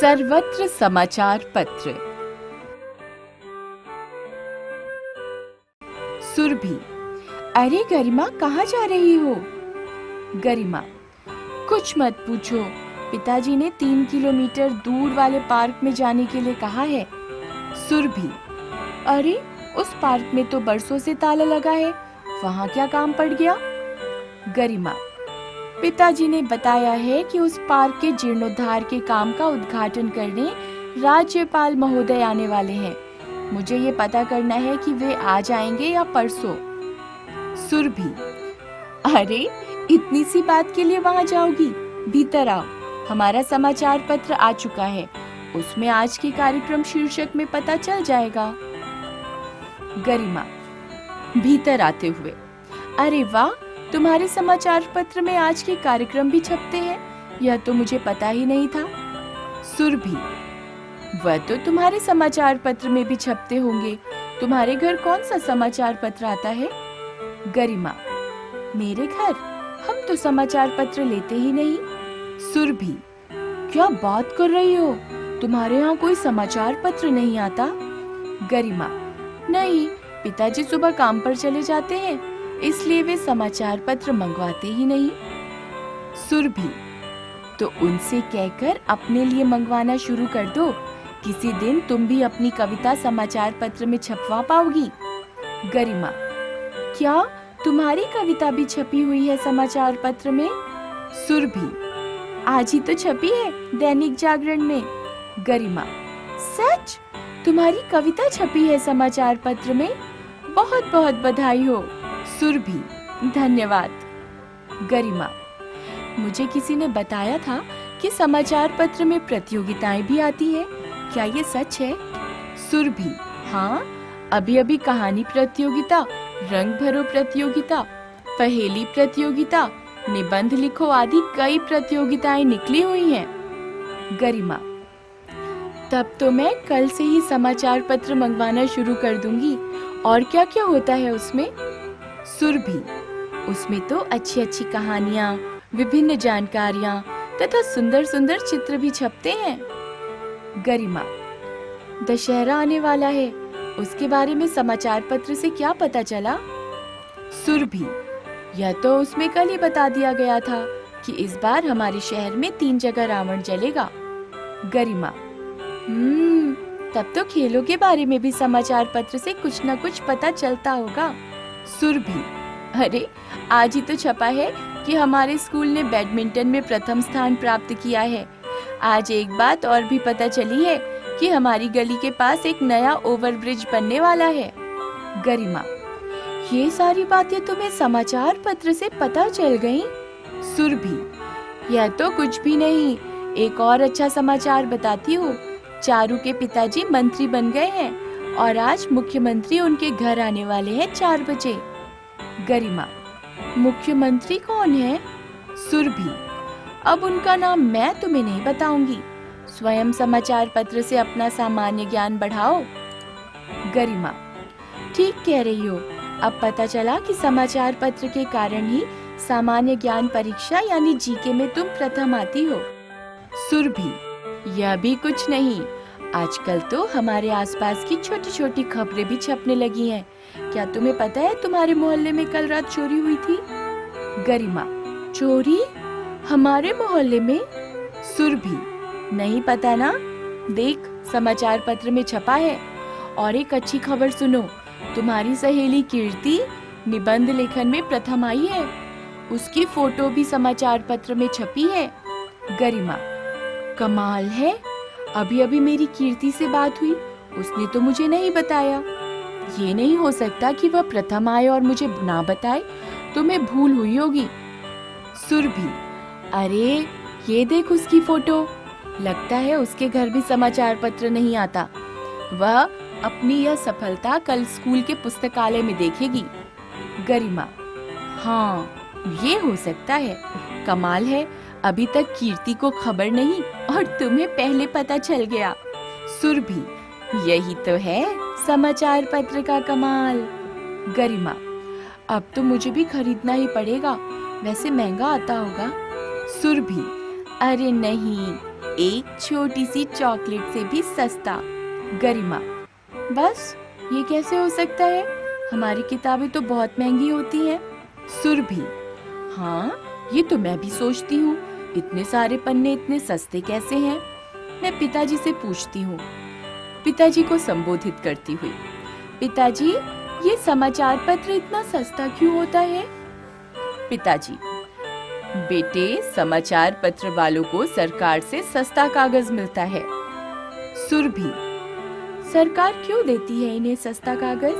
सर्वत्र समाचार पत्र। सुरभि, अरे गरिमा, कहाँ जा रही हो? गरिमा, कुछ मत पूछो, पिताजी ने 3 किलोमीटर दूर वाले पार्क में जाने के लिए कहा है। सुरभि, अरे उस पार्क में तो बरसों से ताला लगा है, वहाँ क्या काम पड़ गया? गरिमा, पिताजी ने बताया है कि उस पार्क के जीर्णोद्धार के काम का उद्घाटन करने राज्यपाल महोदय आने वाले हैं। मुझे ये पता करना है कि वे आज आएंगे या परसों। सुरभि, अरे इतनी सी बात के लिए वहाँ जाओगी? भीतर आओ, हमारा समाचार पत्र आ चुका है, उसमें आज के कार्यक्रम शीर्षक में पता चल जाएगा। गरिमा, भीतर आते हुए, अरे वाह, तुम्हारे समाचार पत्र में आज के कार्यक्रम भी छपते हैं, यह तो मुझे पता ही नहीं था। सुरभि, वह तो तुम्हारे समाचार पत्र में भी छपते होंगे, तुम्हारे घर कौन सा समाचार पत्र आता है? गरिमा, मेरे घर? हम तो समाचार पत्र लेते ही नहीं। सुरभि, क्या बात कर रही हो, तुम्हारे यहाँ कोई समाचार पत्र नहीं आता? गरिमा, नहीं, पिताजी सुबह काम पर चले जाते हैं, इसलिए वे समाचार पत्र मंगवाते ही नहीं। सुरभि, तो उनसे कहकर अपने लिए मंगवाना शुरू कर दो, किसी दिन तुम भी अपनी कविता समाचार पत्र में छपवा पाओगी। गरिमा, क्या तुम्हारी कविता भी छपी हुई है समाचार पत्र में? सुरभि, आज ही तो छपी है दैनिक जागरण में। गरिमा, सच? तुम्हारी कविता छपी है समाचार पत्र में? बहुत बहुत बधाई हो। सुरभि, धन्यवाद। गरिमा, मुझे किसी ने बताया था कि समाचार पत्र में प्रतियोगिताएं भी आती है, क्या ये सच है? सुरभि, हाँ, अभी अभी कहानी प्रतियोगिता, रंग भरो प्रतियोगिता, पहेली प्रतियोगिता, निबंध लिखो आदि कई प्रतियोगिताएं निकली हुई हैं। गरिमा, तब तो मैं कल से ही समाचार पत्र मंगवाना शुरू कर दूंगी। और क्या क्या होता है उसमें? सुरभि, उसमें तो अच्छी अच्छी कहानियाँ, विभिन्न जानकारियाँ तथा सुंदर सुंदर चित्र भी छपते हैं। गरिमा, दशहरा आने वाला है, उसके बारे में समाचार पत्र से क्या पता चला? सुरभि, यह तो उसमें कल ही बता दिया गया था कि इस बार हमारे शहर में 3 जगह रावण जलेगा। गरिमा, तब तो खेलों के बारे में भी समाचार पत्र से कुछ न कुछ पता चलता होगा। सुरभि, अरे आज ही तो छपा है कि हमारे स्कूल ने बैडमिंटन में प्रथम स्थान प्राप्त किया है। आज एक बात और भी पता चली है कि हमारी गली के पास एक नया ओवरब्रिज बनने वाला है। गरिमा, ये सारी बातें तुम्हें समाचार पत्र से पता चल गईं? सुरभि, यह तो कुछ भी नहीं, एक और अच्छा समाचार बताती हूँ। चारू के पिताजी मंत्री बन गए हैं और आज मुख्यमंत्री उनके घर आने वाले हैं 4 बजे। गरिमा, मुख्यमंत्री कौन है? सुरभि, अब उनका नाम मैं तुम्हें नहीं बताऊंगी, स्वयं समाचार पत्र से अपना सामान्य ज्ञान बढ़ाओ। गरिमा, ठीक कह रही हो, अब पता चला कि समाचार पत्र के कारण ही सामान्य ज्ञान परीक्षा यानी जीके में तुम प्रथम आती हो। सुरभि, यह भी कुछ नहीं, आजकल तो हमारे आसपास की छोटी छोटी खबरें भी छपने लगी हैं। क्या तुम्हें पता है तुम्हारे मोहल्ले में कल रात चोरी हुई थी? गरिमा, चोरी? हमारे मोहल्ले में? सुरभि, नहीं पता ना? देख, समाचार पत्र में छपा है। और एक अच्छी खबर सुनो, तुम्हारी सहेली कीर्ति निबंध लेखन में प्रथम आई है, उसकी फोटो भी समाचार पत्र में छपी है। गरिमा, कमाल है, अभी अभी मेरी कीर्ति से बात हुई, उसने तो मुझे नहीं बताया। ये नहीं हो सकता कि वह प्रथम आए और मुझे ना बताए, तुम्हें भूल हुई होगी। सुरभि, अरे ये देख उसकी फोटो, लगता है उसके घर भी समाचार पत्र नहीं आता। वह अपनी यह सफलता कल स्कूल के पुस्तकालय में देखेगी। गरिमा, हाँ, ये हो सकता है, कमाल है, अभी तक कीर्ति को खबर नहीं और तुम्हें पहले पता चल गया। सुरभि, यही तो है समाचार पत्र का कमाल। गरिमा, अब तो मुझे भी खरीदना ही पड़ेगा, वैसे महंगा आता होगा। सुरभि, अरे नहीं, एक छोटी सी चॉकलेट से भी सस्ता। गरिमा, बस ये कैसे हो सकता है? हमारी किताबें तो बहुत महंगी होती हैं। सुरभि, हाँ ये तो मैं भी सोचती हूँ, इतने सारे पन्ने इतने सस्ते कैसे हैं? मैं पिताजी से पूछती हूँ। पिताजी को संबोधित करती हुई, पिताजी ये समाचार पत्र इतना सस्ता क्यों होता है? पिताजी, बेटे समाचार पत्र वालों को सरकार से सस्ता कागज मिलता है। सुरभि, सरकार क्यों देती है इन्हें सस्ता कागज?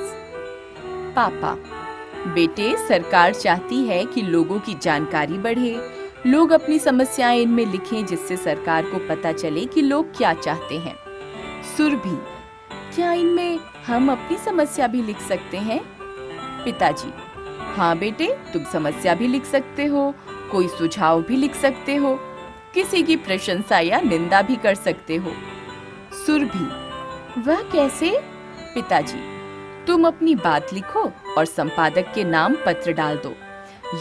पापा, बेटे सरकार चाहती है कि लोगों की जानकारी बढ़े, लोग अपनी समस्याएं इनमें लिखें जिससे सरकार को पता चले कि लोग क्या चाहते हैं। सुरभि, क्या इनमें हम अपनी समस्या भी लिख सकते हैं? पिताजी, हाँ बेटे तुम समस्या भी लिख सकते हो, कोई सुझाव भी लिख सकते हो, किसी की प्रशंसा या निंदा भी कर सकते हो। सुरभि, वह कैसे? पिताजी, तुम अपनी बात लिखो और संपादक के नाम पत्र डाल दो।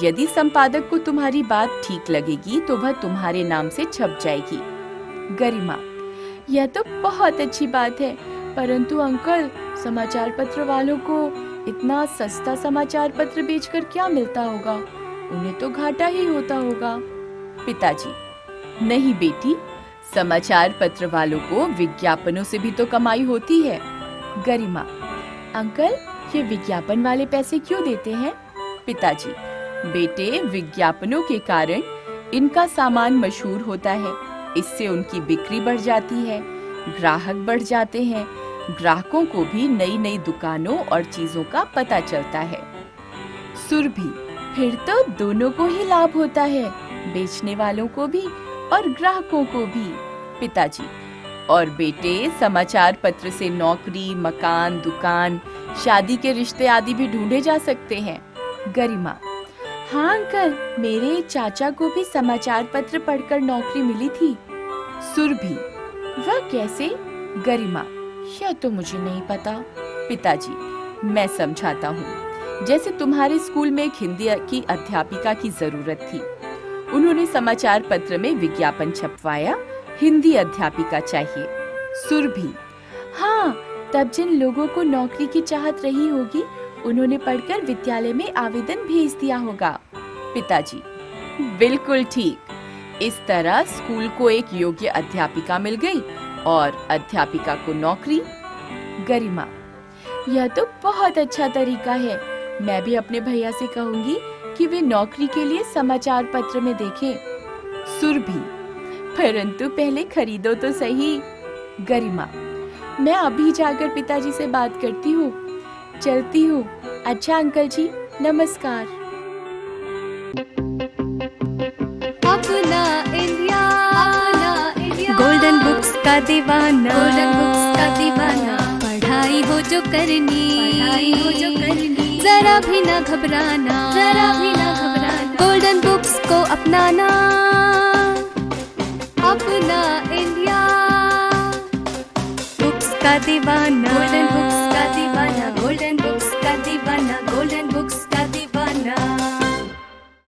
यदि संपादक को तुम्हारी बात ठीक लगेगी तो वह तुम्हारे नाम से छप जाएगी। गरिमा, यह तो बहुत अच्छी बात है, परंतु अंकल समाचार पत्र वालों को इतना सस्ता समाचार पत्र बेचकर क्या मिलता होगा? उन्हें तो घाटा ही होता होगा। पिताजी, नहीं बेटी, समाचार पत्र वालों को विज्ञापनों से भी तो कमाई होती है। गरिमा, अंकल ये विज्ञापन वाले पैसे क्यों देते हैं? पिताजी, बेटे विज्ञापनों के कारण इनका सामान मशहूर होता है, इससे उनकी बिक्री बढ़ जाती है, ग्राहक बढ़ जाते हैं, ग्राहकों को भी नई नई दुकानों और चीजों का पता चलता है। सुरभि, फिर तो दोनों को ही लाभ होता है, बेचने वालों को भी और ग्राहकों को भी। पिताजी, और बेटे समाचार पत्र से नौकरी, मकान, दुकान, शादी के रिश्ते आदि भी ढूंढे जा सकते हैं। गरिमा, हाँ अंकल, मेरे चाचा को भी समाचार पत्र पढ़कर नौकरी मिली थी। सुरभि, वह कैसे? गरिमा, यह तो मुझे नहीं पता। पिताजी, मैं समझाता हूँ। जैसे तुम्हारे स्कूल में एक हिंदी की अध्यापिका की जरूरत थी, उन्होंने समाचार पत्र में विज्ञापन छपवाया, हिंदी अध्यापिका चाहिए। सुरभि, हाँ, तब जिन लोगों को नौकरी की चाहत रही होगी उन्होंने पढ़कर विद्यालय में आवेदन भेज दिया होगा। पिताजी, बिल्कुल ठीक। इस तरह स्कूल को एक योग्य अध्यापिका मिल गई और अध्यापिका को नौकरी। गरिमा, यह तो बहुत अच्छा तरीका है, मैं भी अपने भैया से कहूंगी कि वे नौकरी के लिए समाचार पत्र में देखें। सुरभि, परंतु पहले खरीदो तो सही। गरिमा, मैं अभी जाकर पिताजी से बात करती हूँ, चलती हूँ। अच्छा अंकल जी, नमस्कार। अपना इंडिया, गोल्डन बुक्स का दीवाना, गोल्डन बुक्स का दीवाना। पढ़ाई हो जो करनी, जरा भी ना घबराना, जरा भी ना घबराना। गोल्डन बुक्स को अपनाना, अपना इंडिया बुक्स का दीवाना, गोल्डन बुक्स का दीवाना, गोल्डन